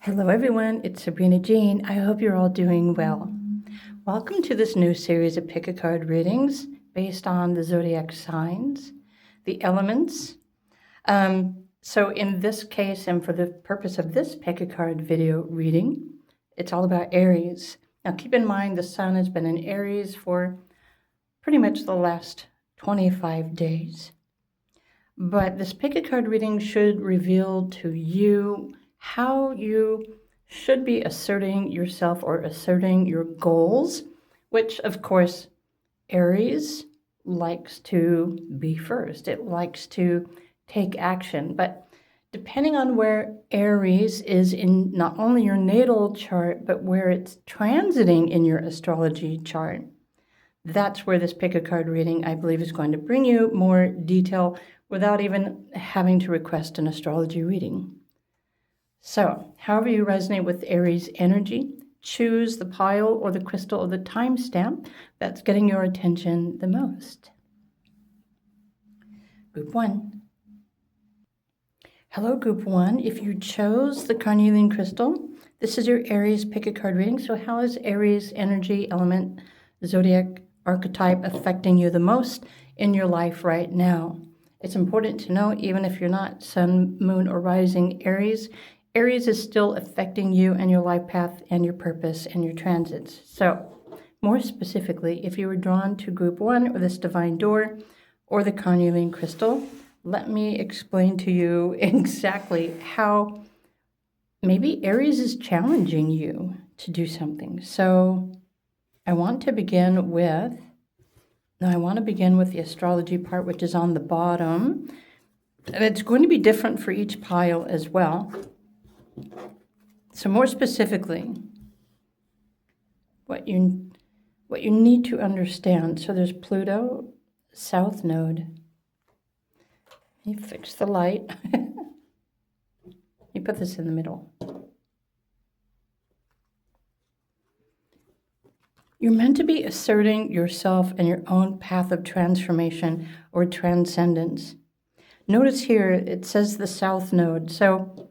Hello everyone, it's Sabrina Jean. I hope you're all doing well. Welcome to this new series of pick a card readings based on the zodiac signs, the elements. So in this case, and for the purpose of this pick a card video reading, it's all about Aries. Now keep in mind the sun has been in Aries for pretty much the last 25 days. But this pick a card reading should reveal to you how you should be asserting yourself or asserting your goals, which of course Aries likes to be first. It likes to take action. But depending on where Aries is in not only your natal chart, but where it's transiting in your astrology chart, that's where this pick a card reading, I believe, is going to bring you more detail without even having to request an astrology reading. So, however you resonate with Aries energy, choose the pile or the crystal or the timestamp that's getting your attention the most. Group 1. Hello, Group 1. If you chose the Carnelian crystal, this is your Aries pick a card reading. So how is Aries energy, element, zodiac archetype affecting you the most in your life right now? It's important to know, even if you're not sun, moon, or rising Aries, Aries is still affecting you and your life path and your purpose and your transits. So, more specifically, if you were drawn to Group 1 or this divine door or the Carnelian crystal, let me explain to you exactly how maybe Aries is challenging you to do something. So, I want to begin with the astrology part, which is on the bottom. And it's going to be different for each pile as well. So more specifically, what you need to understand. So there's Pluto, South Node. You fix the light. You put this in the middle. You're meant to be asserting yourself and your own path of transformation or transcendence. Notice here it says the South Node. So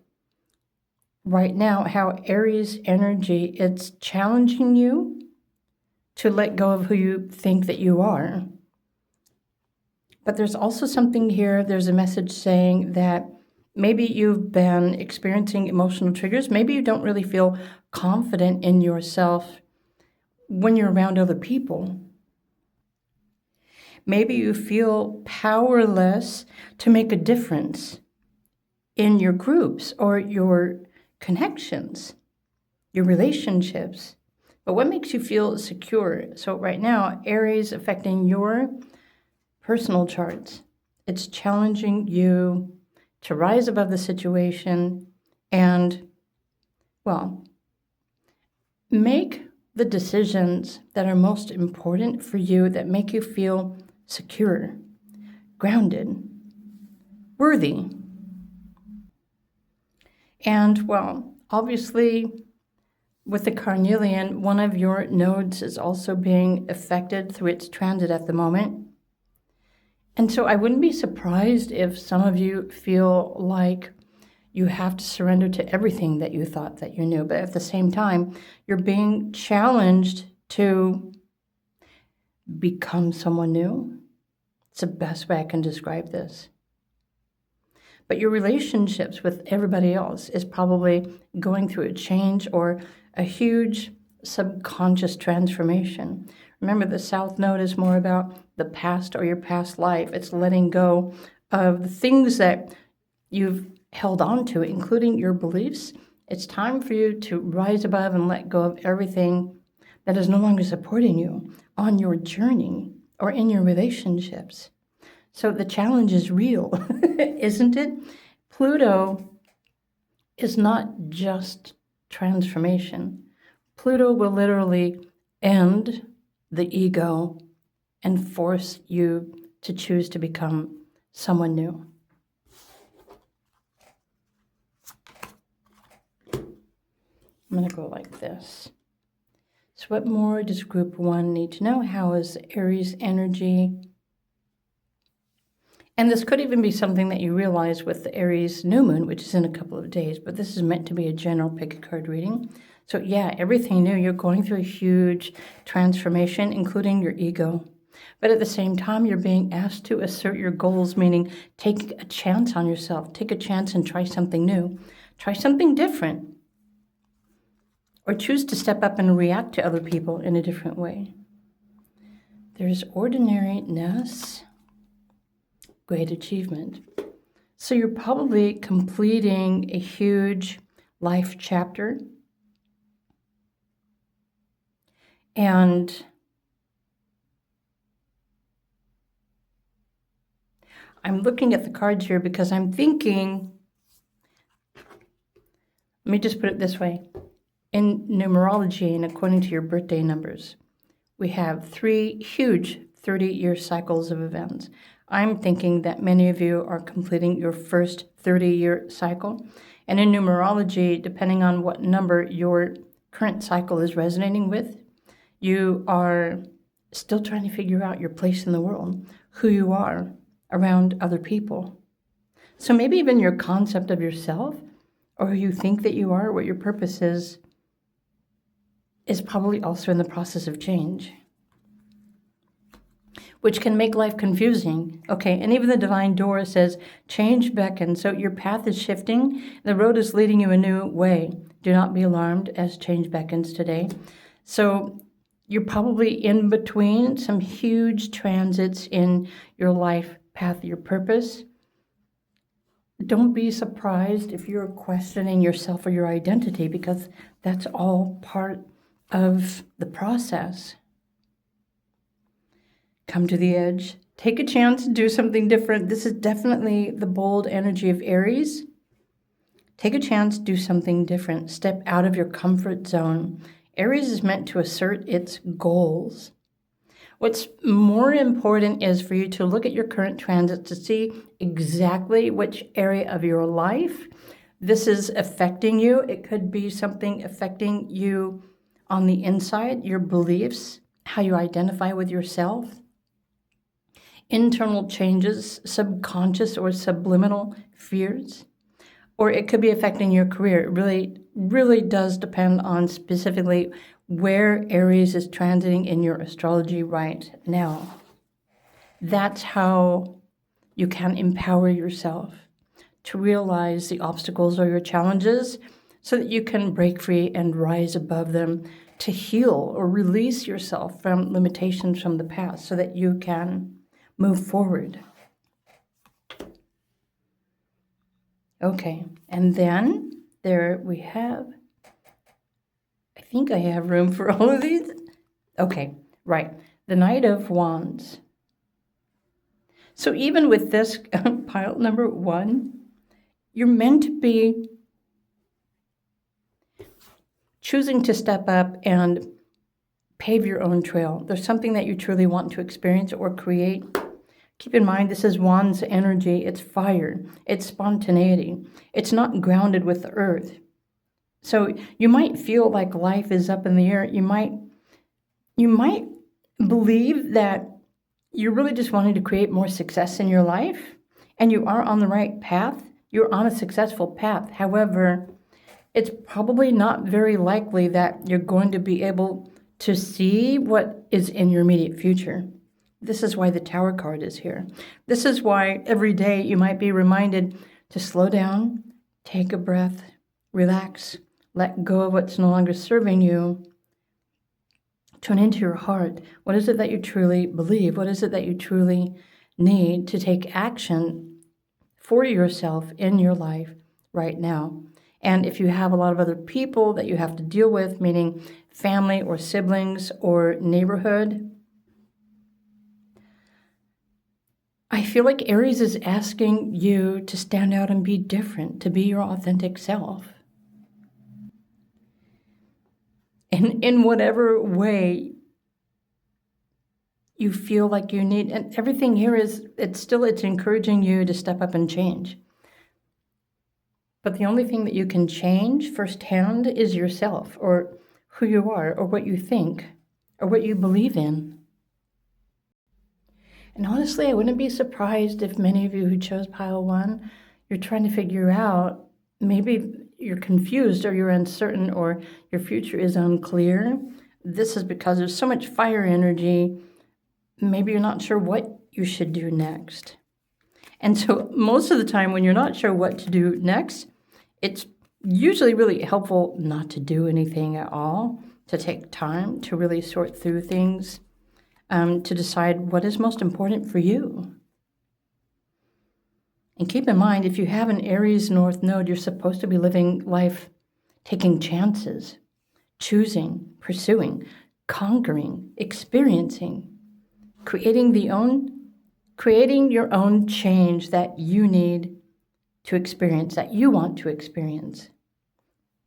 right now, how Aries energy, it's challenging you to let go of who you think that you are. But there's also something here, there's a message saying that maybe you've been experiencing emotional triggers. Maybe you don't really feel confident in yourself when you're around other people. Maybe you feel powerless to make a difference in your groups or your connections, your relationships. But what makes you feel secure? So right now, Aries affecting your personal charts. It's challenging you to rise above the situation and, well, make the decisions that are most important for you, that make you feel secure, grounded, worthy. And, well, obviously, with the Carnelian, one of your nodes is also being affected through its transit at the moment. And so I wouldn't be surprised if some of you feel like you have to surrender to everything that you thought that you knew. But at the same time, you're being challenged to become someone new. It's the best way I can describe this. But your relationships with everybody else is probably going through a change or a huge subconscious transformation. Remember, the South Node is more about the past or your past life. It's letting go of the things that you've held on to, including your beliefs. It's time for you to rise above and let go of everything that is no longer supporting you on your journey or in your relationships. So the challenge is real, isn't it? Pluto is not just transformation. Pluto will literally end the ego and force you to choose to become someone new. I'm going to go like this. So what more does Group 1 need to know? How is Aries energy? And this could even be something that you realize with the Aries new moon, which is in a couple of days, but this is meant to be a general pick a card reading. So yeah, everything new, you're going through a huge transformation, including your ego. But at the same time, you're being asked to assert your goals, meaning take a chance on yourself. Take a chance and try something new. Try something different. Or choose to step up and react to other people in a different way. There's ordinariness, great achievement. So you're probably completing a huge life chapter. And I'm looking at the cards here because I'm thinking, let me just put it this way. In numerology and according to your birthday numbers, we have 3 huge 30-year cycles of events. I'm thinking that many of you are completing your first 30-year cycle. And in numerology, depending on what number your current cycle is resonating with, you are still trying to figure out your place in the world, who you are around other people. So maybe even your concept of yourself, or who you think that you are, what your purpose is probably also in the process of change, which can make life confusing. Okay, and even the divine door says, change beckons. So your path is shifting. The road is leading you a new way. Do not be alarmed as change beckons today. So you're probably in between some huge transits in your life path, your purpose. Don't be surprised if you're questioning yourself or your identity, because that's all part of the process. Come to the edge. Take a chance to do something different. This is definitely the bold energy of Aries. Take a chance, do something different. Step out of your comfort zone. Aries is meant to assert its goals. What's more important is for you to look at your current transit to see exactly which area of your life this is affecting you. It could be something affecting you on the inside, your beliefs, how you identify with yourself, internal changes, subconscious or subliminal fears, or it could be affecting your career. It really does depend on specifically where Aries is transiting in your astrology right now. That's how you can empower yourself to realize the obstacles or your challenges so that you can break free and rise above them, to heal or release yourself from limitations from the past so that you can move forward. Okay, and then there we have, I think I have room for all of these. Okay, right, the Knight of Wands. So even with this pile number 1, you're meant to be choosing to step up and pave your own trail. There's something that you truly want to experience or create. Keep in mind, this is Wands energy. It's fire. It's spontaneity. It's not grounded with the earth. So you might feel like life is up in the air. You might believe that you're really just wanting to create more success in your life, and you are on the right path. You're on a successful path. However, it's probably not very likely that you're going to be able to see what is in your immediate future. This is why the Tower card is here. This is why every day you might be reminded to slow down, take a breath, relax, let go of what's no longer serving you. Tune into your heart. What is it that you truly believe? What is it that you truly need to take action for yourself in your life right now? And if you have a lot of other people that you have to deal with, meaning family or siblings or neighborhood, I feel like Aries is asking you to stand out and be different, to be your authentic self. And in whatever way you feel like you need, and everything here is, it's encouraging you to step up and change. But the only thing that you can change firsthand is yourself, or who you are, or what you think, or what you believe in. And honestly, I wouldn't be surprised if many of you who chose pile 1, you're trying to figure out, maybe you're confused or you're uncertain or your future is unclear. This is because there's so much fire energy. Maybe you're not sure what you should do next. And so most of the time when you're not sure what to do next, it's usually really helpful not to do anything at all, to take time to really sort through things, to decide what is most important for you. And keep in mind, if you have an Aries North Node, you're supposed to be living life taking chances, choosing, pursuing, conquering, experiencing, creating your own change that you need to experience, that you want to experience,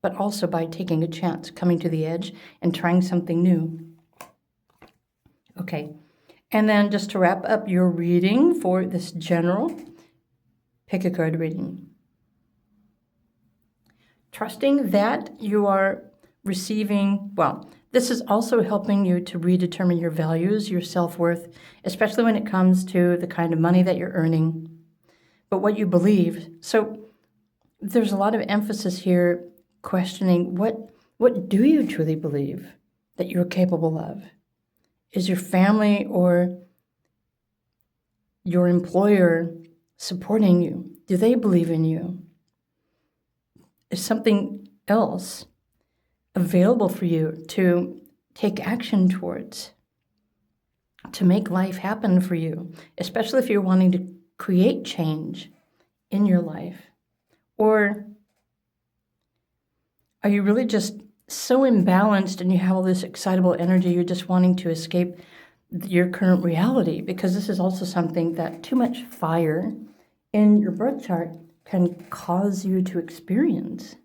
but also by taking a chance, coming to the edge and trying something new. Okay, and then just to wrap up your reading for this general, pick a card reading. Trusting that you are receiving, this is also helping you to redetermine your values, your self-worth, especially when it comes to the kind of money that you're earning, but what you believe. So there's a lot of emphasis here questioning what do you truly believe that you're capable of? Is your family or your employer supporting you? Do they believe in you? Is something else available for you to take action towards, to make life happen for you, especially if you're wanting to create change in your life? Or are you really just so imbalanced and you have all this excitable energy, you're just wanting to escape your current reality? Because this is also something that too much fire in your birth chart can cause you to experience.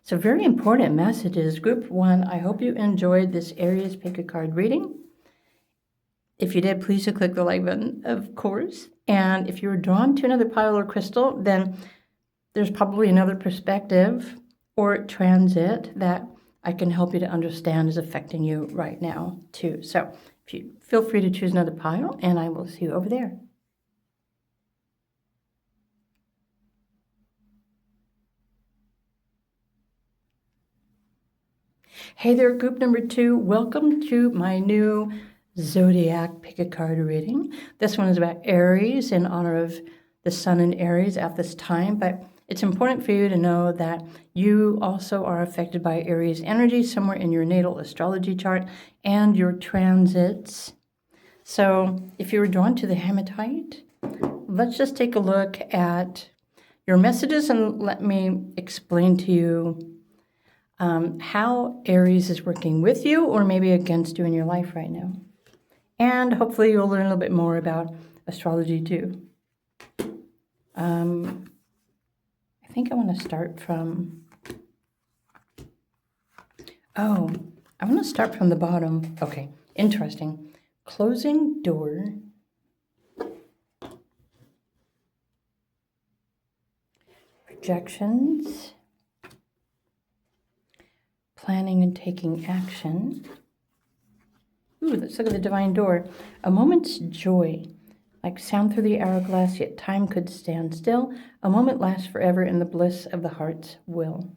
So very important messages. Group 1, I hope you enjoyed this Aries pick a card reading. If you did, please click the like button, of course. And if you were drawn to another pile or crystal, then there's probably another perspective or transit that I can help you to understand is affecting you right now too. So if you feel free to choose another pile, and I will see you over there. Hey there, group number 2. Welcome to my new Zodiac pick a card reading. This one is about Aries in honor of the sun in Aries at this time, but it's important for you to know that you also are affected by Aries energy somewhere in your natal astrology chart and your transits. So if you were drawn to the Hematite, let's just take a look at your messages and let me explain to you how Aries is working with you or maybe against you in your life right now. And hopefully you'll learn a little bit more about astrology too. I think I want to start from, I want to start from the bottom. Okay, interesting. Closing door. Projections. Planning and taking action. Ooh, let's look at the divine door. A moment's joy. Like sound through the hourglass, yet time could stand still. A moment lasts forever in the bliss of the heart's will.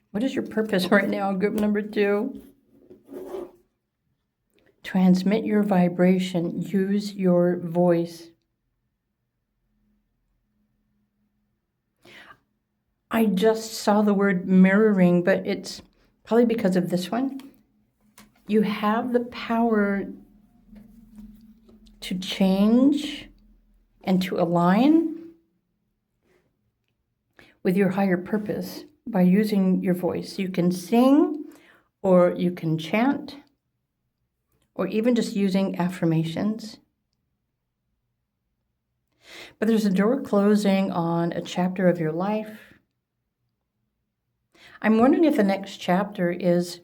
What is your purpose right now, group number 2? Transmit your vibration. Use your voice. I just saw the word mirroring, but it's probably because of this one. You have the power to change and to align with your higher purpose by using your voice. You can sing, or you can chant, or even just using affirmations. But there's a door closing on a chapter of your life. I'm wondering if the next chapter is,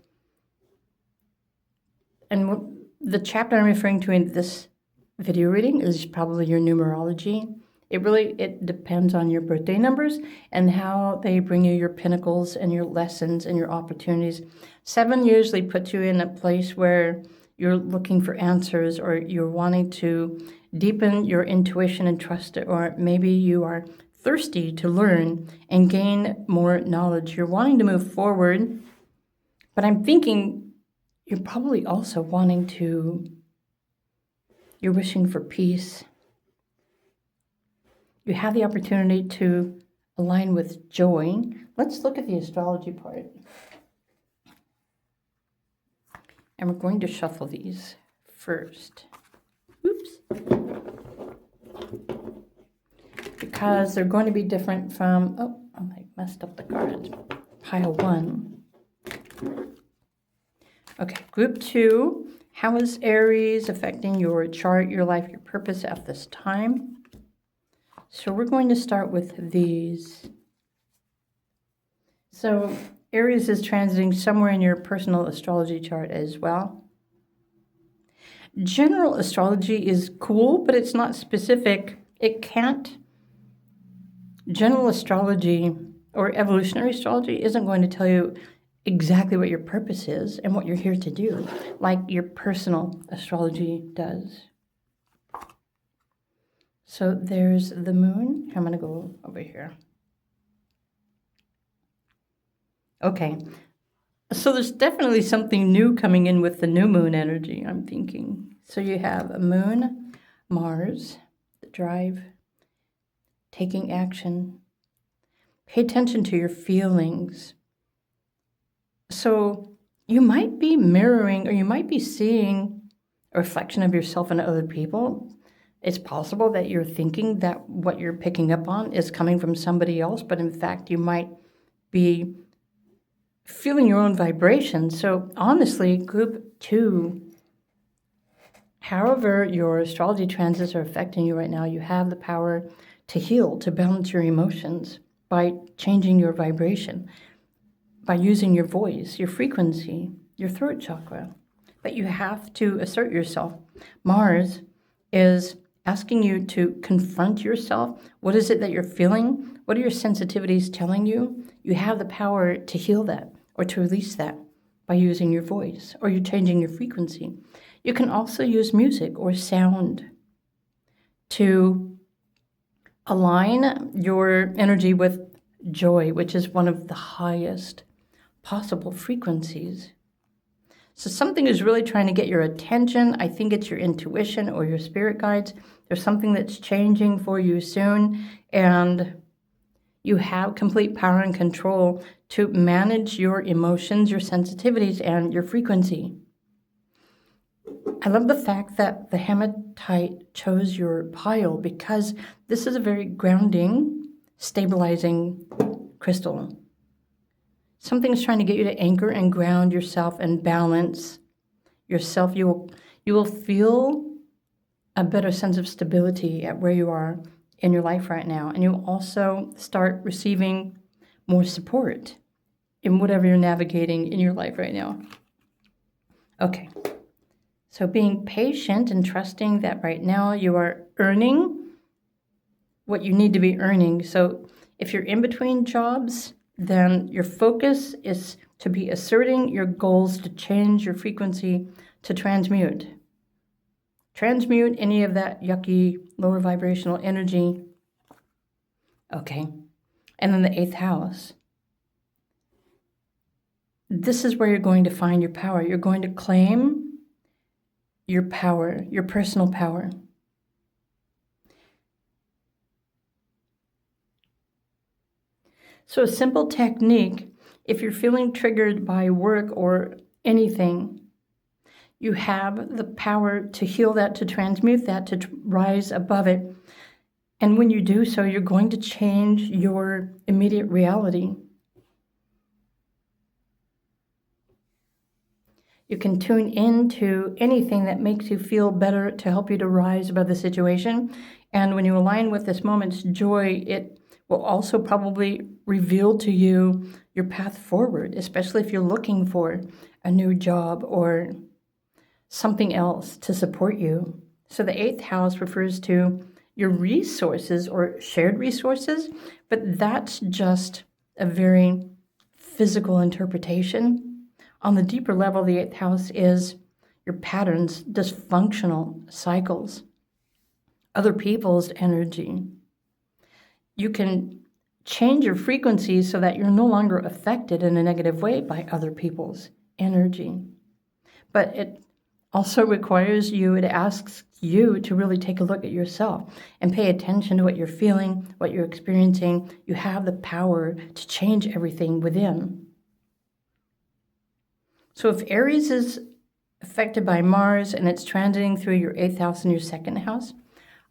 and the chapter I'm referring to in this video reading is probably your numerology. It depends on your birthday numbers and how they bring you your pinnacles and your lessons and your opportunities. 7 usually puts you in a place where you're looking for answers, or you're wanting to deepen your intuition and trust it, or maybe you are thirsty to learn and gain more knowledge. You're wanting to move forward, but I'm thinking you're probably also you're wishing for peace. You have the opportunity to align with joy. Let's look at the astrology part. And we're going to shuffle these first. Oops. Because they're going to be different from, I messed up the cards. Pile 1. Okay, group 2. How is Aries affecting your chart, your life, your purpose at this time? So we're going to start with these. So Aries is transiting somewhere in your personal astrology chart as well. General astrology is cool, but it's not specific. General astrology or evolutionary astrology isn't going to tell you exactly what your purpose is and what you're here to do, like your personal astrology does. So there's the moon. I'm going to go over here. Okay. So there's definitely something new coming in with the new moon energy, I'm thinking. So you have a moon, Mars, the drive, taking action. Pay attention to your feelings. So you might be mirroring, or you might be seeing a reflection of yourself in other people. It's possible that you're thinking that what you're picking up on is coming from somebody else, but in fact you might be feeling your own vibration. So honestly, group 2, however your astrology transits are affecting you right now, you have the power to heal, to balance your emotions by changing your vibration, by using your voice, your frequency, your throat chakra. But you have to assert yourself. Mars is asking you to confront yourself. What is it that you're feeling? What are your sensitivities telling you? You have the power to heal that or to release that by using your voice, or you're changing your frequency. You can also use music or sound to align your energy with joy, which is one of the highest possible frequencies. So something is really trying to get your attention. I think it's your intuition or your spirit guides. There's something that's changing for you soon, and you have complete power and control to manage your emotions, your sensitivities, and your frequency. I love the fact that the Hematite chose your pile, because this is a very grounding, stabilizing crystal. Something's trying to get you to anchor and ground yourself and balance yourself. You will feel a better sense of stability at where you are in your life right now. And you'll also start receiving more support in whatever you're navigating in your life right now. Okay. So being patient and trusting that right now you are earning what you need to be earning. So if you're in between jobs, then your focus is to be asserting your goals to change your frequency, to transmute. Transmute any of that yucky, lower vibrational energy. Okay. And then the 8th house. This is where you're going to find your power. You're going to claim your power, your personal power. So a simple technique, if you're feeling triggered by work or anything, you have the power to heal that, to transmute that, to rise above it. And when you do so, you're going to change your immediate reality. You can tune into anything that makes you feel better to help you to rise above the situation. And when you align with this moment's joy, it will also probably reveal to you your path forward, especially if you're looking for a new job or something else to support you. So the 8th house refers to your resources or shared resources, but that's just a very physical interpretation. On the deeper level, the 8th house is your patterns, dysfunctional cycles, other people's energy. You can change your frequency so that you're no longer affected in a negative way by other people's energy. But it also requires you, it asks you to really take a look at yourself and pay attention to what you're feeling, what you're experiencing. You have the power to change everything within. So if Aries is affected by Mars and it's transiting through your 8th house and your 2nd house,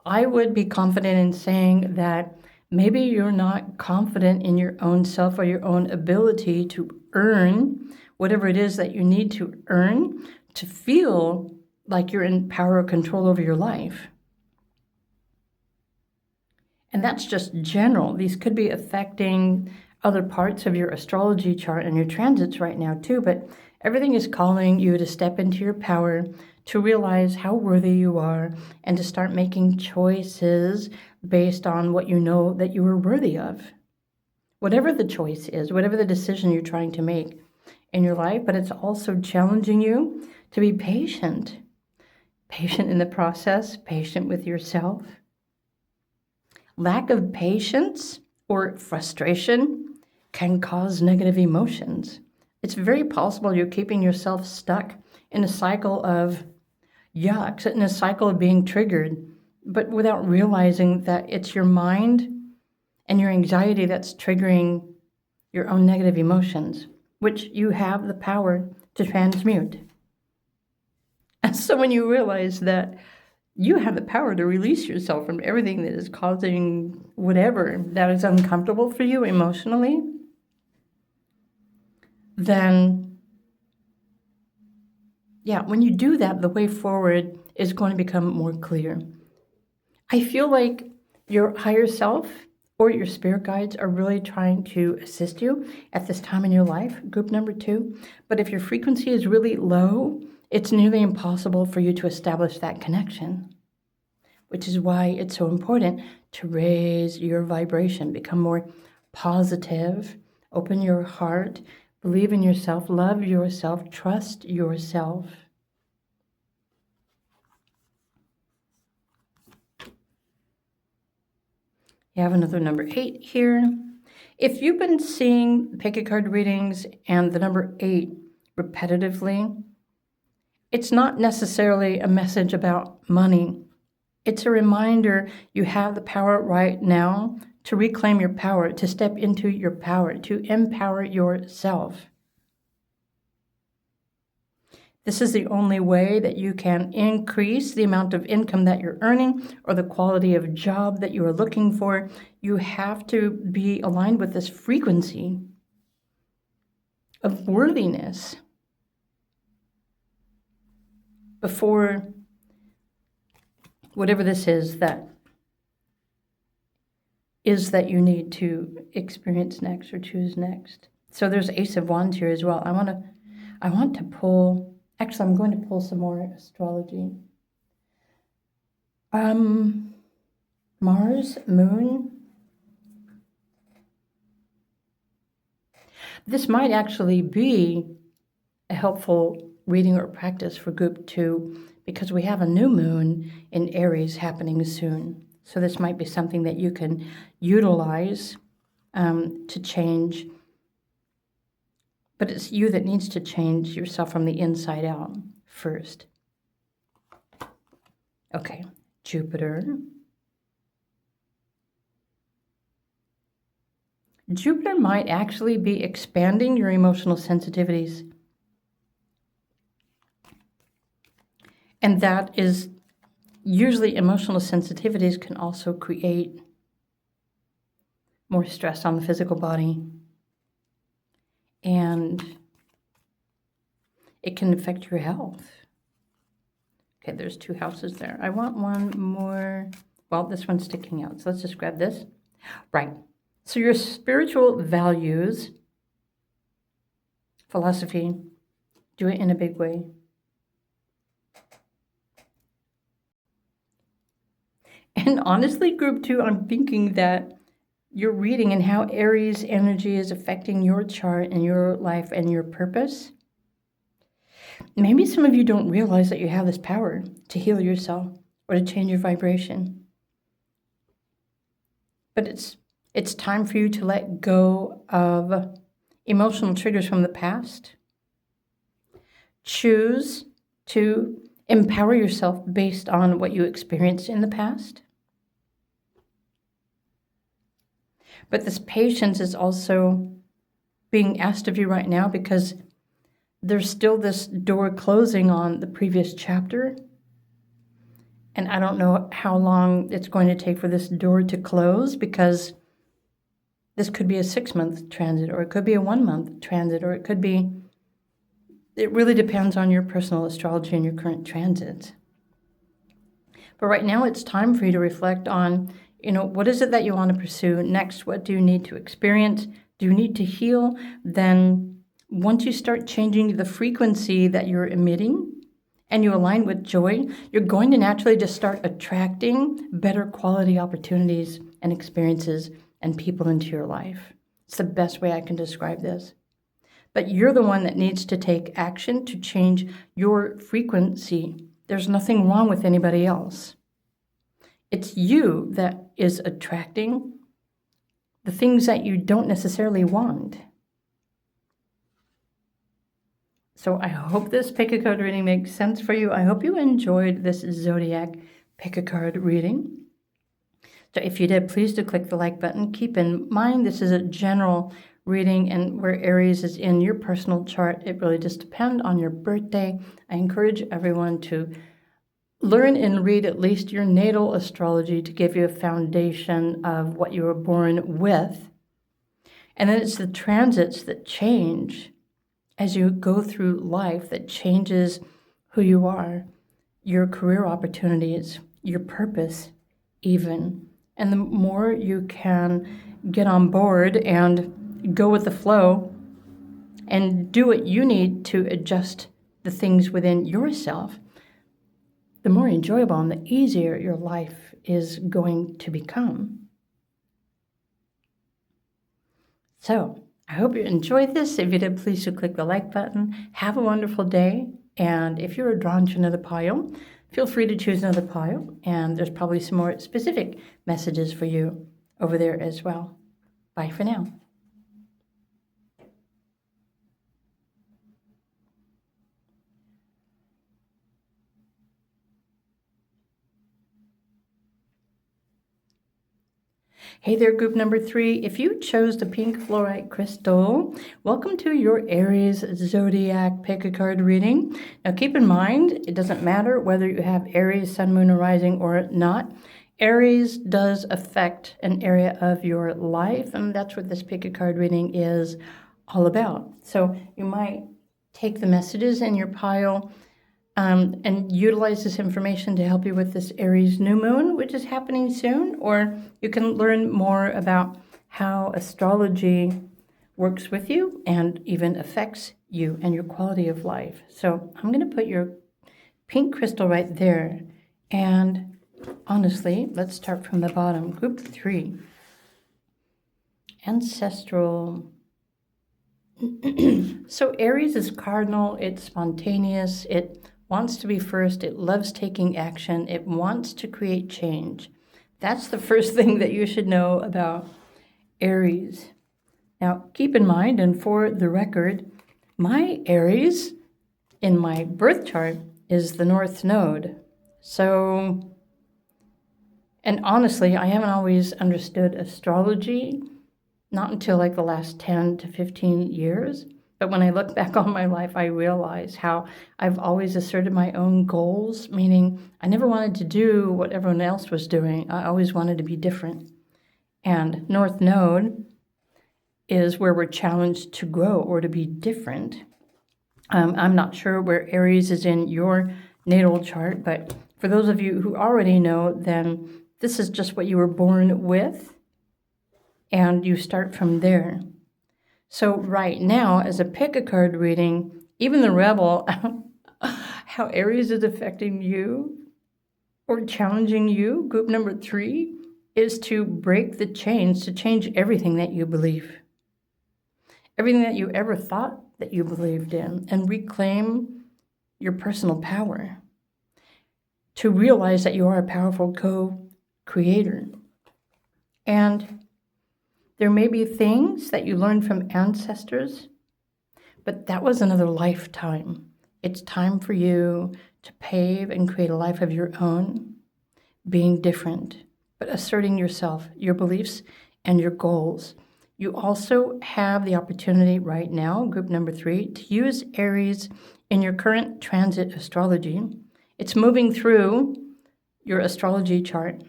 I would be confident in saying that maybe you're not confident in your own self or your own ability to earn whatever it is that you need to earn to feel like you're in power or control over your life. And that's just general. These could be affecting other parts of your astrology chart and your transits right now too, but everything is calling you to step into your power, to realize how worthy you are, and to start making choices based on what you know that you are worthy of. Whatever the choice is, whatever the decision you're trying to make in your life, but it's also challenging you to be patient. Patient in the process, patient with yourself. Lack of patience or frustration can cause negative emotions. It's very possible you're keeping yourself stuck in a cycle of yucks, in a cycle of being triggered, but without realizing that it's your mind and your anxiety that's triggering your own negative emotions, which you have the power to transmute. And so when you realize that you have the power to release yourself from everything that is causing whatever that is uncomfortable for you emotionally, then, when you do that, the way forward is going to become more clear. I feel like your higher self or your spirit guides are really trying to assist you at this time in your life, group number 2. But if your frequency is really low, it's nearly impossible for you to establish that connection, which is why it's so important to raise your vibration, become more positive, open your heart, believe in yourself, love yourself, trust yourself. You have another number 8 here. If you've been seeing pick a card readings and the number 8 repetitively, it's not necessarily a message about money. It's a reminder you have the power right now to reclaim your power, to step into your power, to empower yourself. This is the only way that you can increase the amount of income that you're earning or the quality of job that you are looking for. You have to be aligned with this frequency of worthiness before whatever this is that you need to experience next or choose next. So there's Ace of Wands here as well. I want to pull, actually I'm going to pull some more astrology. Mars, Moon. This might actually be a helpful reading or practice for group 2 because we have a new moon in Aries happening soon. So this might be something that you can utilize to change. But it's you that needs to change yourself from the inside out first. Okay, Jupiter. Jupiter might actually be expanding your emotional sensitivities. And that is usually emotional sensitivities can also create more stress on the physical body. And it can affect your health. Okay, there's 2 houses there. I want one more. Well, this one's sticking out, so let's just grab this. Right. So your spiritual values, philosophy, do it in a big way. And honestly, group 2, I'm thinking that your reading and how Aries energy is affecting your chart and your life and your purpose Maybe some of you don't realize that you have this power to heal yourself or to change your vibration. But it's time for you to let go of emotional triggers from the past. Choose to empower yourself based on what you experienced in the past. But this patience is also being asked of you right now because there's still this door closing on the previous chapter. And I don't know how long it's going to take for this door to close, because this could be a 6-month transit, or it could be a 1-month transit, or it really depends on your personal astrology and your current transits. But right now it's time for you to reflect on, what is it that you want to pursue next? What do you need to experience? Do you need to heal? Then once you start changing the frequency that you're emitting and you align with joy, you're going to naturally just start attracting better quality opportunities and experiences and people into your life. It's the best way I can describe this. But you're the one that needs to take action to change your frequency. There's nothing wrong with anybody else. It's you that is attracting the things that you don't necessarily want. So I hope this pick a card reading makes sense for you. I hope you enjoyed this zodiac pick a card reading. So if you did, please do click the like button. Keep in mind, this is a general reading, and where Aries is in your personal chart, it really just depends on your birthday. I encourage everyone to learn and read at least your natal astrology to give you a foundation of what you were born with. And then it's the transits that change as you go through life that changes who you are, your career opportunities, your purpose even. And the more you can get on board and go with the flow and do what you need to adjust the things within yourself, the more enjoyable and the easier your life is going to become. So I hope you enjoyed this. If you did, please do click the like button. Have a wonderful day. And if you're drawn to another pile, feel free to choose another pile. And there's probably some more specific messages for you over there as well. Bye for now. Hey there, group number 3. If you chose the pink fluorite crystal, welcome to your Aries zodiac pick a card reading. Now keep in mind, it doesn't matter whether you have Aries, sun, moon, or rising or not. Aries does affect an area of your life, and that's what this pick a card reading is all about. So you might take the messages in your pile and utilize this information to help you with this Aries new moon, which is happening soon, or you can learn more about how astrology works with you and even affects you and your quality of life. So I'm going to put your pink crystal right there. And honestly, let's start from the bottom. Group 3. Ancestral. So Aries is cardinal. It's spontaneous. It wants to be first. It loves taking action. It wants to create change. That's the first thing that you should know about Aries. Now, keep in mind, and for the record, my Aries in my birth chart is the North Node. So, and honestly, I haven't always understood astrology, not until like the last 10 to 15 years. But when I look back on my life, I realize how I've always asserted my own goals, meaning I never wanted to do what everyone else was doing. I always wanted to be different. And North Node is where we're challenged to grow or to be different. I'm not sure where Aries is in your natal chart, but for those of you who already know, then this is just what you were born with, and you start from there. So right now, as a pick a card reading, even the rebel, how Aries is affecting you or challenging you, group number 3, is to break the chains, to change everything that you believe. Everything that you ever thought that you believed in, and reclaim your personal power, to realize that you are a powerful co-creator. And there may be things that you learned from ancestors, but that was another lifetime. It's time for you to pave and create a life of your own, being different, but asserting yourself, your beliefs, and your goals. You also have the opportunity right now, group number 3, to use Aries in your current transit astrology. It's moving through your astrology chart.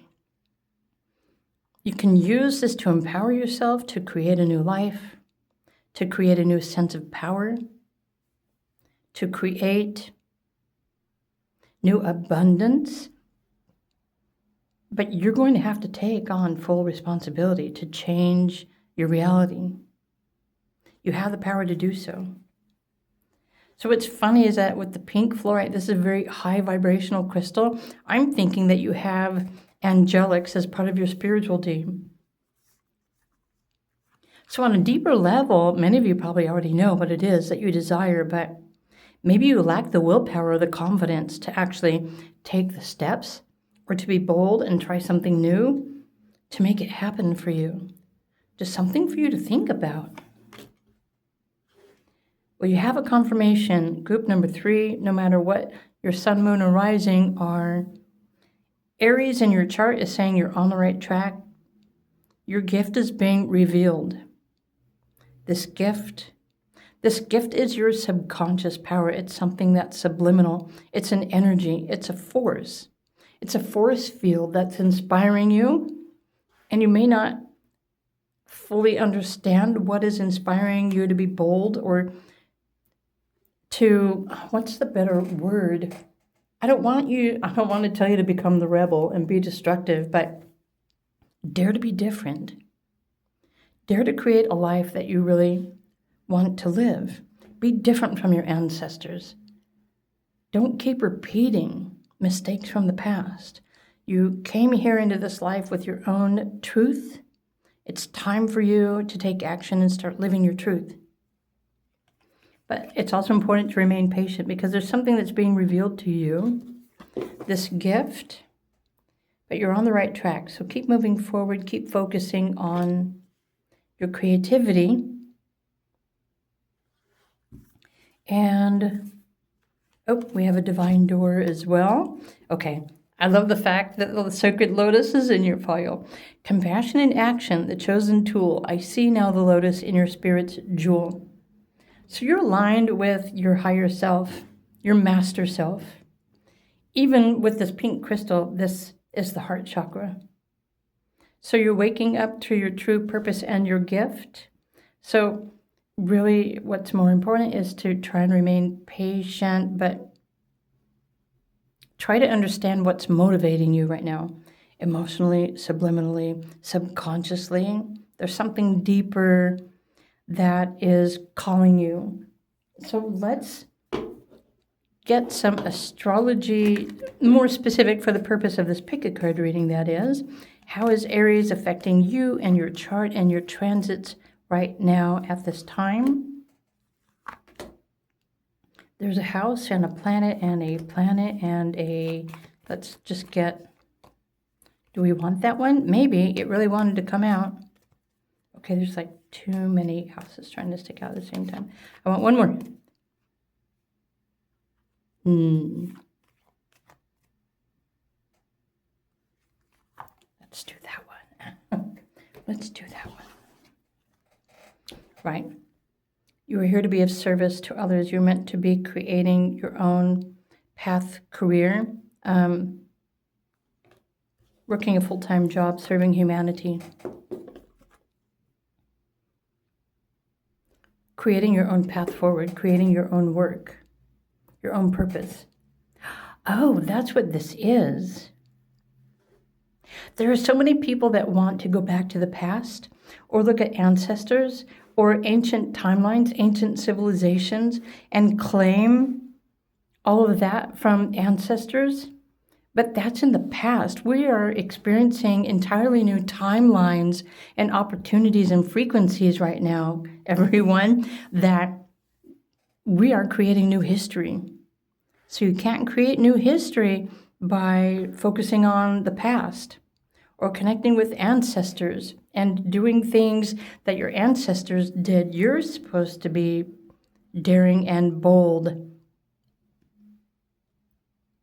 You can use this to empower yourself to create a new life, to create a new sense of power, to create new abundance. But you're going to have to take on full responsibility to change your reality. You have the power to do so. So what's funny is that with the pink fluorite, this is a very high vibrational crystal. I'm thinking that you have angelics as part of your spiritual team. So on a deeper level, many of you probably already know what it is that you desire, but maybe you lack the willpower or the confidence to actually take the steps or to be bold and try something new to make it happen for you. Just something for you to think about. Well, you have a confirmation, group number 3, no matter what your sun, moon, or rising are. Aries in your chart is saying you're on the right track. Your gift is being revealed. This gift is your subconscious power. It's something that's subliminal. It's an energy. It's a force. It's a force field that's inspiring you, and you may not fully understand what is inspiring you to be bold or to, what's the better word? I don't want to tell you to become the rebel and be destructive, but dare to be different. Dare to create a life that you really want to live. Be different from your ancestors. Don't keep repeating mistakes from the past. You came here into this life with your own truth. It's time for you to take action and start living your truth. But it's also important to remain patient because there's something that's being revealed to you, this gift, but you're on the right track. So keep moving forward, keep focusing on your creativity. And, we have a divine door as well. Okay, I love the fact that the sacred lotus is in your file. Compassion in action, the chosen tool. I see now the lotus in your spirit's jewel. So you're aligned with your higher self, your master self. Even with this pink crystal, this is the heart chakra. So you're waking up to your true purpose and your gift. So really what's more important is to try and remain patient, but try to understand what's motivating you right now, emotionally, subliminally, subconsciously. There's something deeper that is calling you. So let's get some astrology, more specific for the purpose of this pick a card reading, that is. How is Aries affecting you and your chart and your transits right now at this time? There's a house and a planet and a, let's just get, do we want that one? Maybe it really wanted to come out. Okay, there's like too many houses trying to stick out at the same time. I want one more. Let's do that one. Let's do that one. Right. You are here to be of service to others. You're meant to be creating your own path, career, working a full-time job, serving humanity. Creating your own path forward, creating your own work, your own purpose. Oh, that's what this is. There are so many people that want to go back to the past or look at ancestors or ancient timelines, ancient civilizations, and claim all of that from ancestors. But that's in the past. We are experiencing entirely new timelines and opportunities and frequencies right now, everyone, that we are creating new history. So you can't create new history by focusing on the past or connecting with ancestors and doing things that your ancestors did. You're supposed to be daring and bold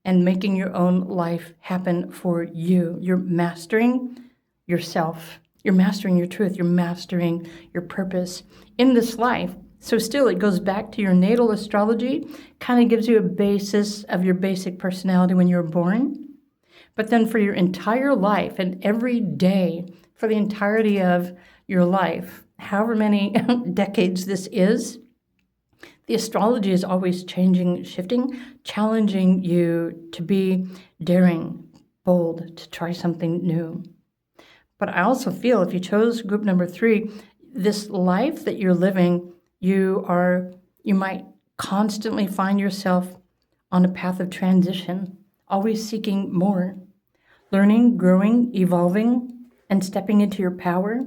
and making your own life happen for you. You're mastering yourself. You're mastering your truth. You're mastering your purpose in this life. So still, it goes back to your natal astrology, kind of gives you a basis of your basic personality when you're born. But then for your entire life and every day, for the entirety of your life, however many decades this is, the astrology is always changing, shifting, challenging you to be daring, bold, to try something new. But I also feel if you chose group number 3, this life that you're living, you might constantly find yourself on a path of transition, always seeking more, learning, growing, evolving, and stepping into your power.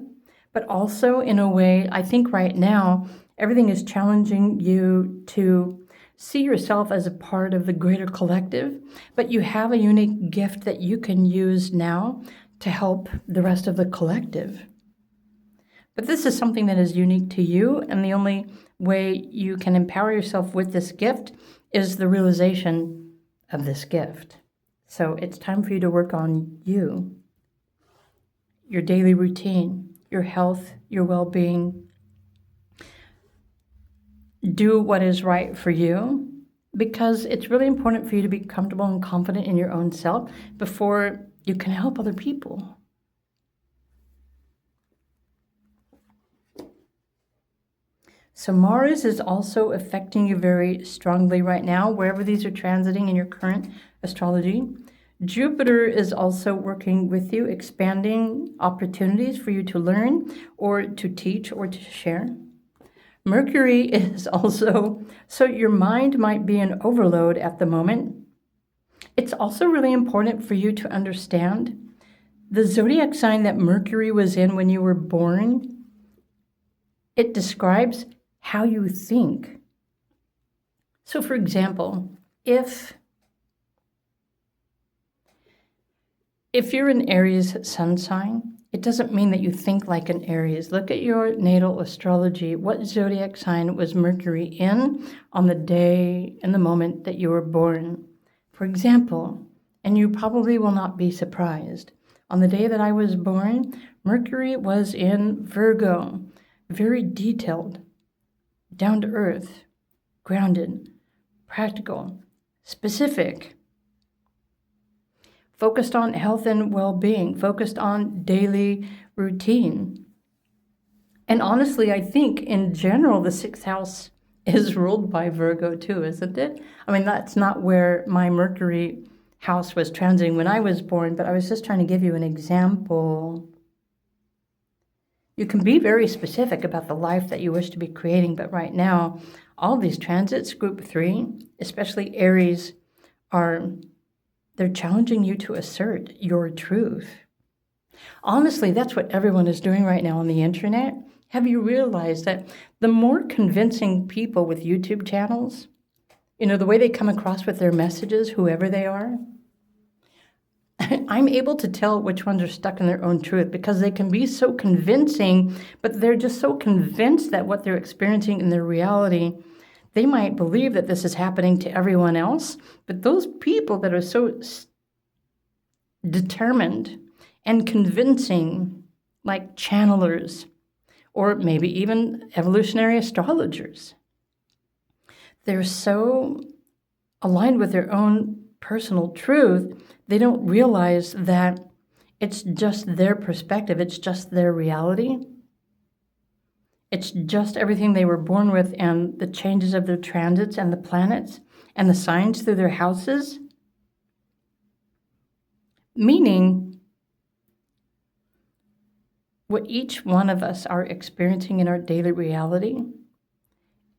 But also in a way, I think right now, everything is challenging you to see yourself as a part of the greater collective, but you have a unique gift that you can use now to help the rest of the collective. But this is something that is unique to you, and the only way you can empower yourself with this gift is the realization of this gift. So it's time for you to work on you, your daily routine, your health, your well-being. Do what is right for you, because it's really important for you to be comfortable and confident in your own self before you can help other people. So Mars is also affecting you very strongly right now, wherever these are transiting in your current astrology. Jupiter is also working with you, expanding opportunities for you to learn or to teach or to share. Mercury is also, so your mind might be in overload at the moment. It's also really important for you to understand the zodiac sign that Mercury was in when you were born. It describes how you think. So for example, if you're an Aries sun sign, it doesn't mean that you think like an Aries. Look at your natal astrology. What zodiac sign was Mercury in on the day and the moment that you were born? For example, and you probably will not be surprised, on the day that I was born, Mercury was in Virgo, very detailed, down to earth, grounded, practical, specific, focused on health and well-being, focused on daily routine. And honestly, I think in general, the 6th house is ruled by Virgo too, isn't it? I mean, that's not where my Mercury house was transiting when I was born, but I was just trying to give you an example. You can be very specific about the life that you wish to be creating, but right now, all these transits, group 3, especially Aries, they're challenging you to assert your truth. Honestly, that's what everyone is doing right now on the internet. Have you realized that the more convincing people with YouTube channels, the way they come across with their messages, whoever they are, I'm able to tell which ones are stuck in their own truth because they can be so convincing, but they're just so convinced that what they're experiencing in their reality, they might believe that this is happening to everyone else, but those people that are so determined and convincing, like channelers, or maybe even evolutionary astrologers, they're so aligned with their own personal truth, they don't realize that it's just their perspective, it's just their reality. It's just everything they were born with and the changes of their transits and the planets and the signs through their houses. Meaning, what each one of us are experiencing in our daily reality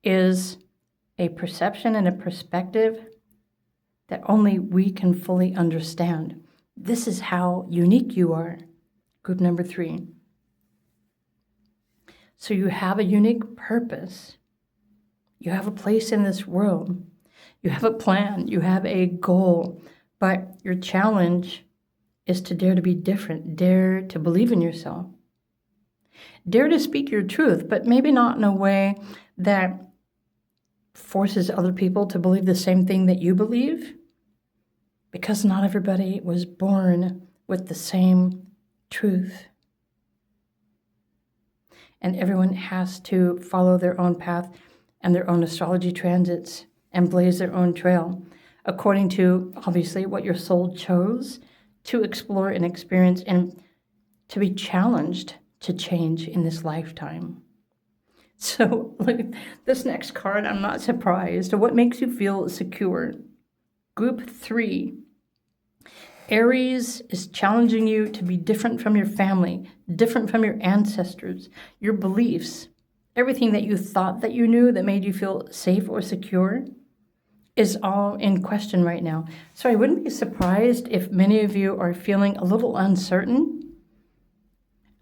is a perception and a perspective that only we can fully understand. This is how unique you are, group number 3. So you have a unique purpose. You have a place in this world. You have a plan, you have a goal, but your challenge is to dare to be different, dare to believe in yourself. Dare to speak your truth, but maybe not in a way that forces other people to believe the same thing that you believe, because not everybody was born with the same truth. And everyone has to follow their own path and their own astrology transits and blaze their own trail, according to, obviously, what your soul chose to explore and experience and to be challenged to change in this lifetime. So look at this next card. I'm not surprised. What makes you feel secure? Group 3. Aries is challenging you to be different from your family, different from your ancestors, your beliefs. Everything that you thought that you knew that made you feel safe or secure is all in question right now. So I wouldn't be surprised if many of you are feeling a little uncertain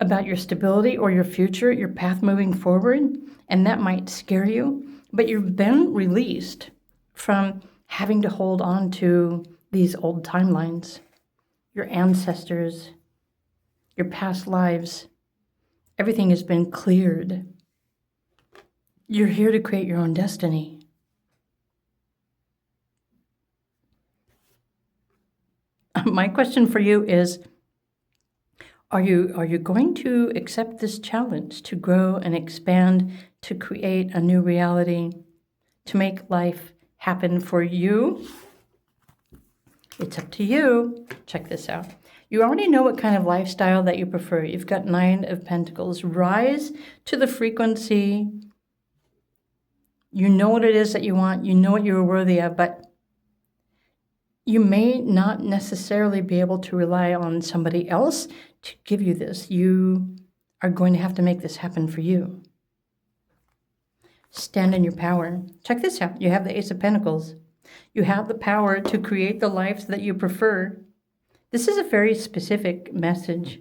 about your stability or your future, your path moving forward, and that might scare you. But you've been released from having to hold on to these old timelines, your ancestors, your past lives. Everything has been cleared. You're here to create your own destiny. My question for you is, are you going to accept this challenge to grow and expand, to create a new reality, to make life happen for you? It's up to you. Check this out. You already know what kind of lifestyle that you prefer. You've got 9 of Pentacles. Rise to the frequency. You know what it is that you want. You know what you're worthy of, but you may not necessarily be able to rely on somebody else to give you this. You are going to have to make this happen for you. Stand in your power. Check this out. You have the Ace of Pentacles. You have the power to create the lives that you prefer. This is a very specific message.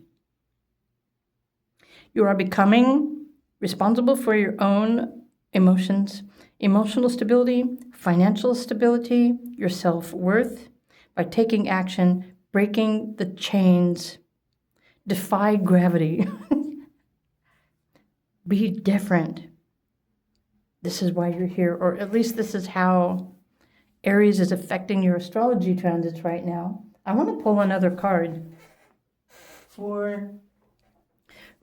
You are becoming responsible for your own emotions, emotional stability, financial stability, your self-worth, by taking action, breaking the chains, defy gravity. Be different. This is why you're here, or at least this is how Aries is affecting your astrology transits right now. I want to pull another card for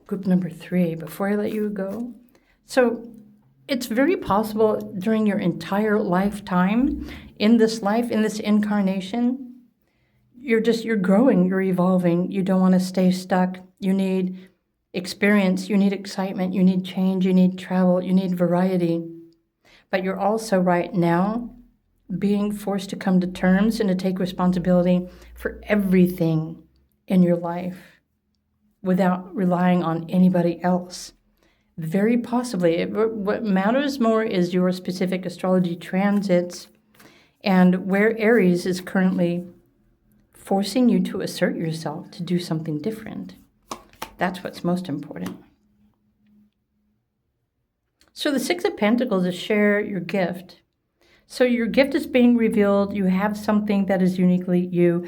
group number 3 before I let you go. So it's very possible during your entire lifetime, in this life, in this incarnation, you're growing, you're evolving. You don't want to stay stuck. You need experience, you need excitement, you need change, you need travel, you need variety. But you're also right now being forced to come to terms and to take responsibility for everything in your life without relying on anybody else. Very possibly. What matters more is your specific astrology transits and where Aries is currently forcing you to assert yourself, to do something different. That's what's most important. So the 6 of Pentacles is share your gift. So your gift is being revealed. You have something that is uniquely you,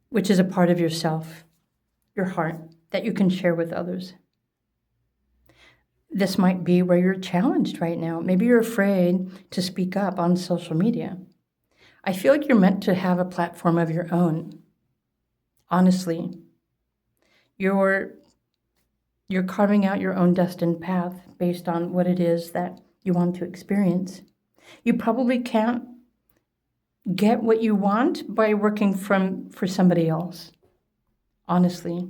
which is a part of yourself, your heart, that you can share with others. This might be where you're challenged right now. Maybe you're afraid to speak up on social media. I feel like you're meant to have a platform of your own. Honestly, you're carving out your own destined path based on what it is that you want to experience. You probably can't get what you want by working for somebody else. Honestly,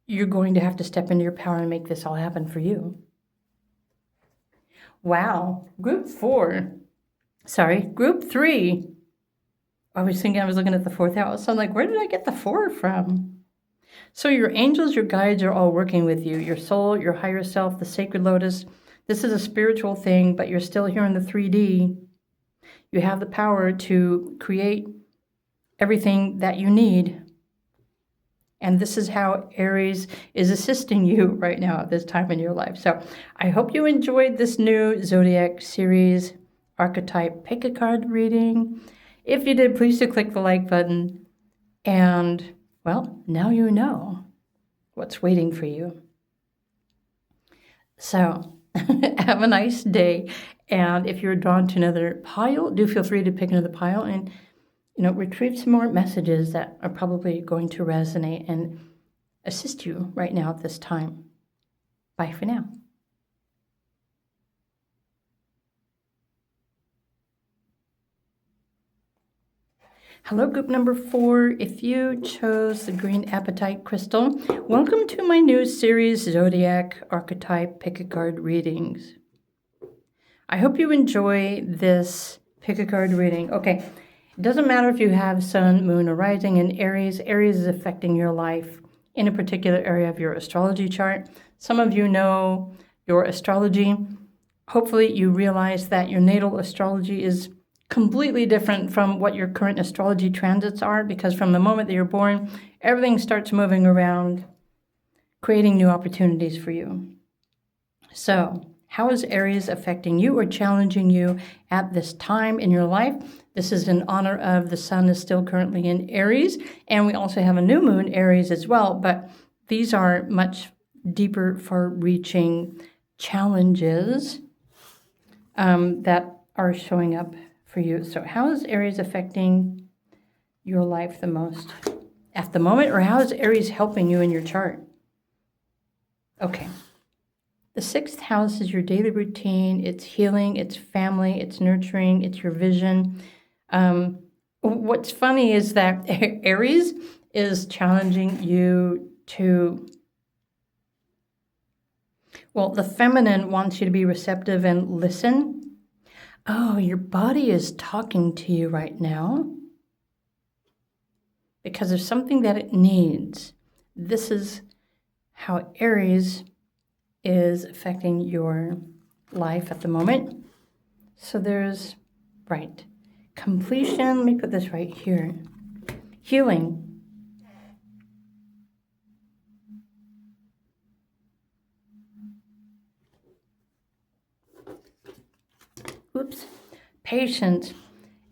you're going to have to step into your power and make this all happen for you. Wow, group 3. I was thinking I was looking at the 4th house. So I'm like, where did I get the 4 from? So your angels, your guides are all working with you. Your soul, your higher self, the sacred lotus. This is a spiritual thing, but you're still here in the 3D. You have the power to create everything that you need. And this is how Aries is assisting you right now at this time in your life. So I hope you enjoyed this new Zodiac series. archetype pick a card reading. If you did, please do click the like button. And, well, now you know what's waiting for you. So, have a nice day. And if you're drawn to another pile, do feel free to pick another pile and, retrieve some more messages that are probably going to resonate and assist you right now at this time. Bye for now. Hello, group number 4. If you chose the green apatite crystal, welcome to my new series, Zodiac Archetype Pick-a-Card Readings. I hope you enjoy this pick-a-card reading. Okay, it doesn't matter if you have Sun, Moon, or Rising in Aries. Aries is affecting your life in a particular area of your astrology chart. Some of you know your astrology. Hopefully you realize that your natal astrology is completely different from what your current astrology transits are, because from the moment that you're born, everything starts moving around, creating new opportunities for you. So, how is Aries affecting you or challenging you at this time in your life? This is in honor of the Sun is still currently in Aries, and we also have a new moon Aries as well, but these are much deeper, far-reaching challenges that are showing up for you. So how is Aries affecting your life the most at the moment, or how is Aries helping you in your chart? Okay. The 6th house is your daily routine. It's healing, it's family, it's nurturing, it's your vision. What's funny is that Aries is challenging you to, well, the feminine wants you to be receptive and listen. Oh, your body is talking to you right now because of something that it needs. This is how Aries is affecting your life at the moment. So there's, right, completion. Let me put this right here. Healing. Oops. Patience.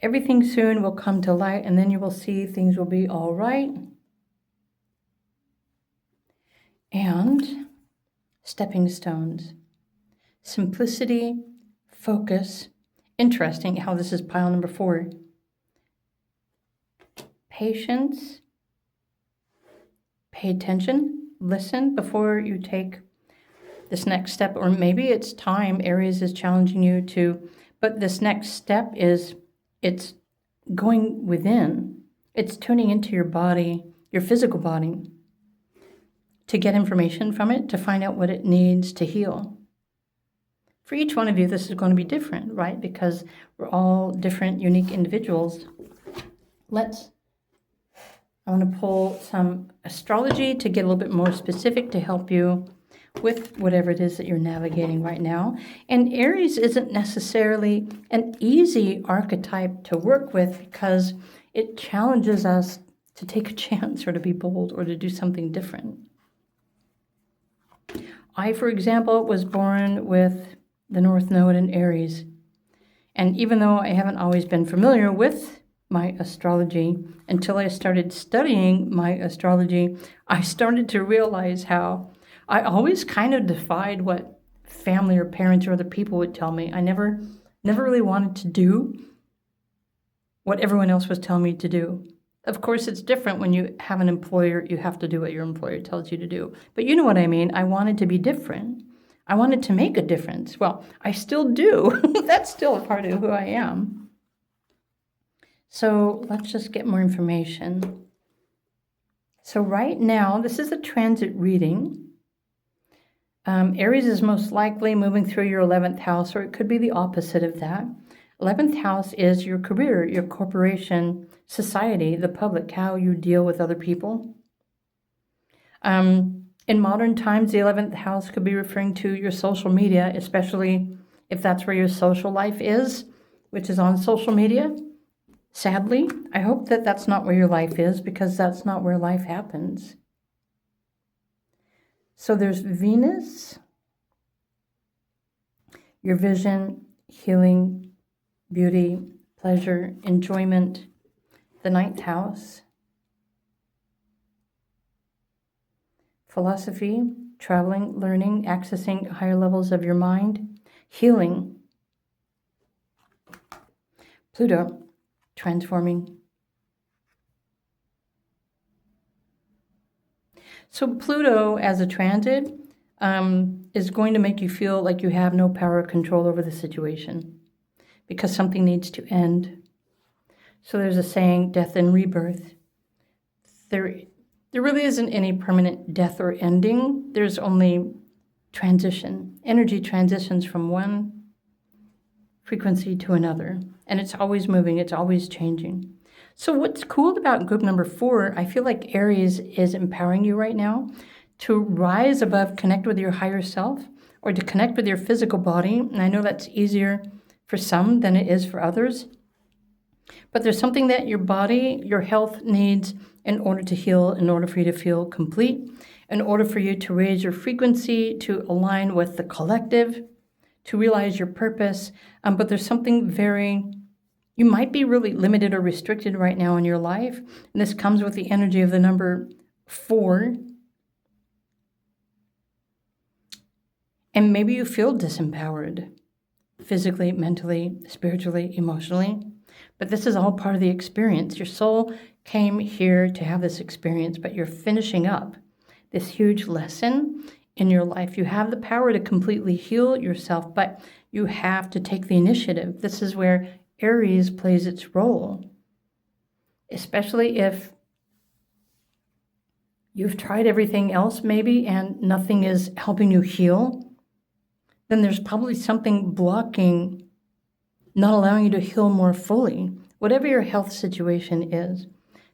Everything soon will come to light, and then you will see things will be all right. And stepping stones. Simplicity, focus. Interesting how this is pile number 4. Patience. Pay attention. Listen before you take this next step, or maybe it's time. Aries is challenging you to, but this next step is, it's going within. It's tuning into your body, your physical body, to get information from it, to find out what it needs to heal. For each one of you, this is going to be different, right? Because we're all different, unique individuals. I want to pull some astrology to get a little bit more specific to help you with whatever it is that you're navigating right now. And Aries isn't necessarily an easy archetype to work with because it challenges us to take a chance or to be bold or to do something different. I, for example, was born with the North Node in Aries. And even though I haven't always been familiar with my astrology, until I started studying my astrology, I started to realize how I always kind of defied what family or parents or other people would tell me. I never really wanted to do what everyone else was telling me to do. Of course, it's different when you have an employer. You have to do what your employer tells you to do. But you know what I mean. I wanted to be different. I wanted to make a difference. Well, I still do. That's still a part of who I am. So let's just get more information. So right now, this is a transit reading. Aries is most likely moving through your 11th house, or it could be the opposite of that. 11th house is your career, your corporation, society, the public, how you deal with other people. In modern times, the 11th house could be referring to your social media, especially if that's where your social life is, which is on social media. Sadly, I hope that that's not where your life is, because that's not where life happens. So there's Venus, your vision, healing, beauty, pleasure, enjoyment, the ninth house, philosophy, traveling, learning, accessing higher levels of your mind, healing, Pluto, transforming. So Pluto as a transit is going to make you feel like you have no power or control over the situation because something needs to end. So there's a saying, death and rebirth. There really isn't any permanent death or ending. There's only transition. Energy transitions from one frequency to another. And it's always moving. It's always changing. So what's cool about group number 4, I feel like Aries is empowering you right now to rise above, connect with your higher self, or to connect with your physical body. And I know that's easier for some than it is for others. But there's something that your body, your health needs in order to heal, in order for you to feel complete, in order for you to raise your frequency, to align with the collective, to realize your purpose. But there's something you might be really limited or restricted right now in your life. And this comes with the energy of the number 4. And maybe you feel disempowered physically, mentally, spiritually, emotionally. But this is all part of the experience. Your soul came here to have this experience, but you're finishing up this huge lesson in your life. You have the power to completely heal yourself, but you have to take the initiative. This is where Aries plays its role, especially if you've tried everything else maybe and nothing is helping you heal. Then there's probably something blocking, not allowing you to heal more fully. Whatever your health situation is,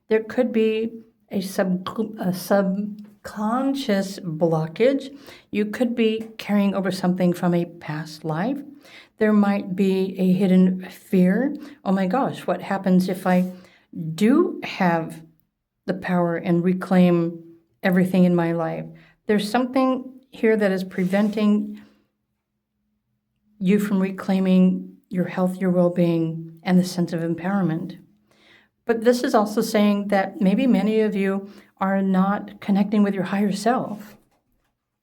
there could be a subconscious blockage. You could be carrying over something from a past life. There might be a hidden fear. Oh my gosh, what happens if I do have the power and reclaim everything in my life? There's something here that is preventing you from reclaiming your health, your well-being, and the sense of empowerment. But this is also saying that maybe many of you are not connecting with your higher self.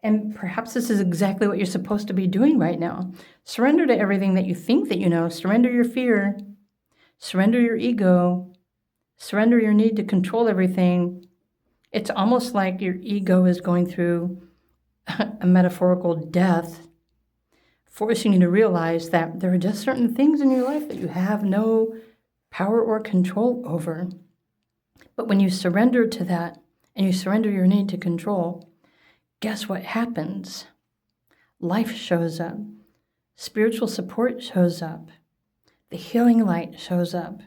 And perhaps this is exactly what you're supposed to be doing right now. Surrender to everything that you think that you know. Surrender your fear. Surrender your ego. Surrender your need to control everything. It's almost like your ego is going through a metaphorical death, forcing you to realize that there are just certain things in your life that you have no power or control over. But when you surrender to that and you surrender your need to control, guess what happens? Life shows up. Spiritual support shows up. The healing light shows up.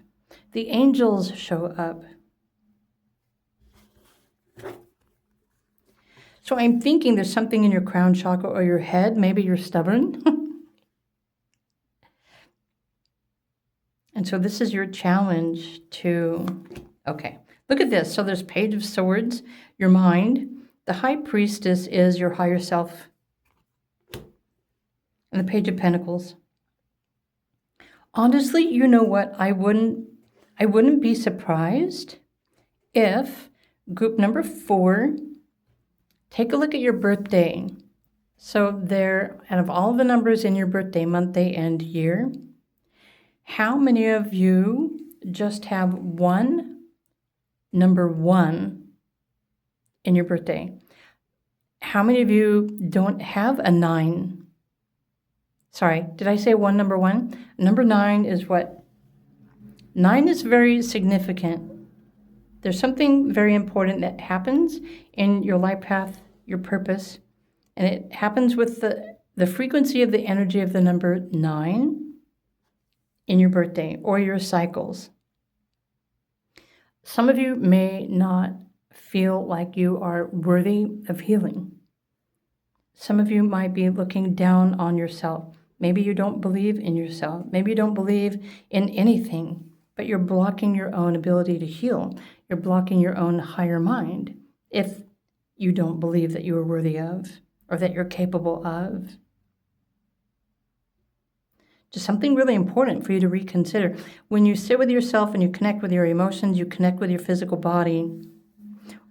The angels show up. So I'm thinking there's something in your crown chakra or your head. Maybe you're stubborn. And so this is your challenge to, okay, look at this. So there's Page of Swords, your mind. The High Priestess is your higher self. And the Page of Pentacles. Honestly, you know what? I wouldn't be surprised if group number 4, take a look at your birthday. So there, out of all the numbers in your birthday, month, day, and year, how many of you just have number 1 in your birthday? How many of you don't have a 9? Sorry, did I say number 1? Number 9 is what? 9 is very significant. There's something very important that happens in your life path, your purpose, and it happens with the frequency of the energy of the number 9 in your birthday or your cycles. Some of you may not feel like you are worthy of healing. Some of you might be looking down on yourself. Maybe you don't believe in yourself. Maybe you don't believe in anything, but you're blocking your own ability to heal. You're blocking your own higher mind if you don't believe that you are worthy of or that you're capable of. Just something really important for you to reconsider. When you sit with yourself and you connect with your emotions, you connect with your physical body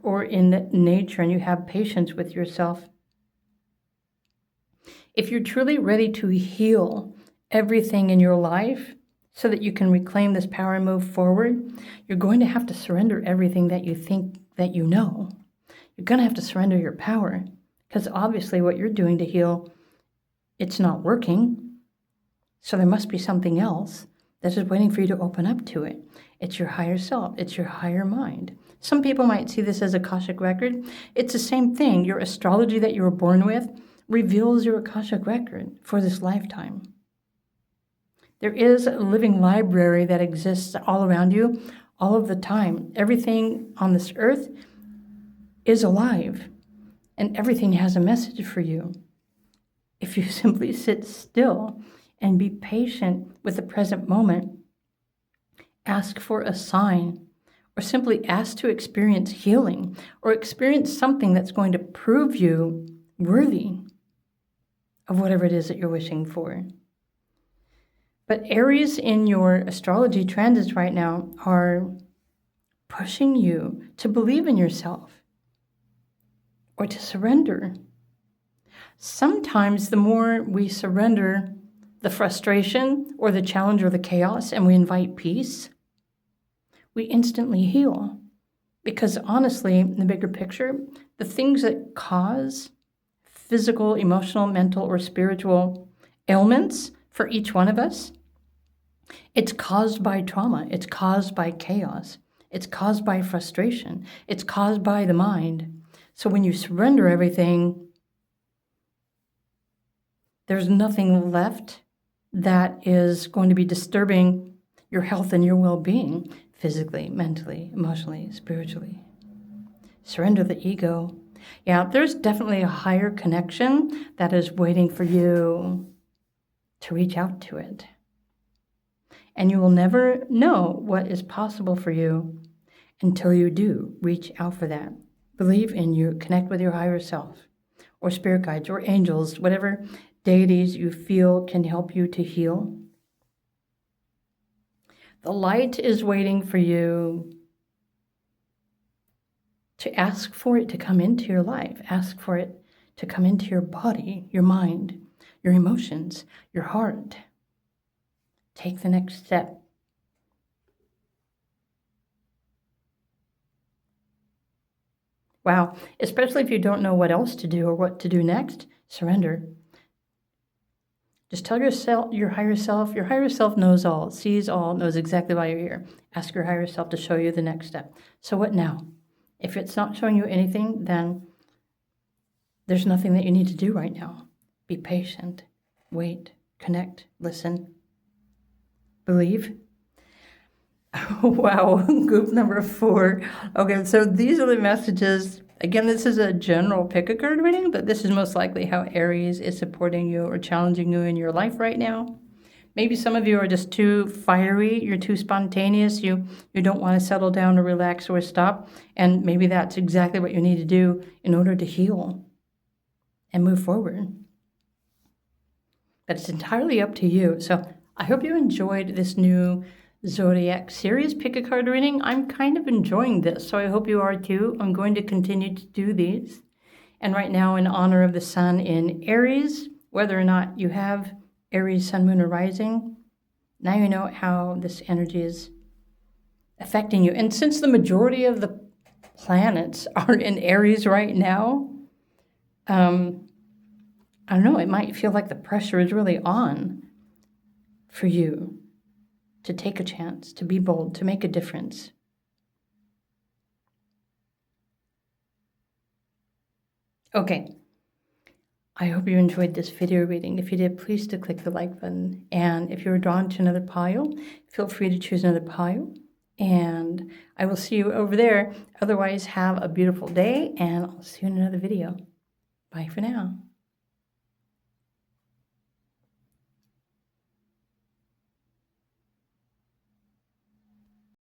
or in nature, and you have patience with yourself. If you're truly ready to heal everything in your life so that you can reclaim this power and move forward, you're going to have to surrender everything that you think that you know. You're going to have to surrender your power, because obviously what you're doing to heal, it's not working. So there must be something else that is waiting for you to open up to it. It's your higher self. It's your higher mind. Some people might see this as a Akashic record. It's the same thing. Your astrology that you were born with reveals your Akashic record for this lifetime. There is a living library that exists all around you all of the time. Everything on this earth is alive, and everything has a message for you. If you simply sit still and be patient with the present moment, ask for a sign, or simply ask to experience healing, or experience something that's going to prove you worthy of whatever it is that you're wishing for. But Aries in your astrology transits right now are pushing you to believe in yourself or to surrender. Sometimes the more we surrender the frustration or the challenge or the chaos and we invite peace, we instantly heal. Because honestly, in the bigger picture, the things that cause physical, emotional, mental, or spiritual ailments for each one of us, it's caused by trauma. It's caused by chaos. It's caused by frustration. It's caused by the mind. So when you surrender everything, there's nothing left that is going to be disturbing your health and your well-being, physically, mentally, emotionally, spiritually. Surrender the ego. Yeah, there's definitely a higher connection that is waiting for you to reach out to it. And you will never know what is possible for you until you do reach out for that. Believe in you, connect with your higher self, or spirit guides, or angels, whatever deities you feel can help you to heal. The light is waiting for you to ask for it to come into your life. Ask for it to come into your body, your mind, your emotions, your heart. Take the next step. Wow, especially if you don't know what else to do or what to do next, surrender. Just tell yourself, your higher self knows all, sees all, knows exactly why you're here. Ask your higher self to show you the next step. So what now? If it's not showing you anything, then there's nothing that you need to do right now. Be patient, wait, connect, listen, believe. Wow, group number 4. Okay, so these are the messages. Again, this is a general pick-a-card reading, but this is most likely how Aries is supporting you or challenging you in your life right now. Maybe some of you are just too fiery, you're too spontaneous, you don't want to settle down or relax or stop, and maybe that's exactly what you need to do in order to heal and move forward. But it's entirely up to you. So I hope you enjoyed this new Zodiac series pick-a-card reading. I'm kind of enjoying this, so I hope you are too. I'm going to continue to do these. And right now, in honor of the sun in Aries, whether or not you have Aries, sun, moon, or rising, now you know how this energy is affecting you. And since the majority of the planets are in Aries right now, I don't know, it might feel like the pressure is really on for you to take a chance, to be bold, to make a difference. Okay. I hope you enjoyed this video reading. If you did, please do click the like button. And if you were drawn to another pile, feel free to choose another pile. And I will see you over there. Otherwise, have a beautiful day, and I'll see you in another video. Bye for now.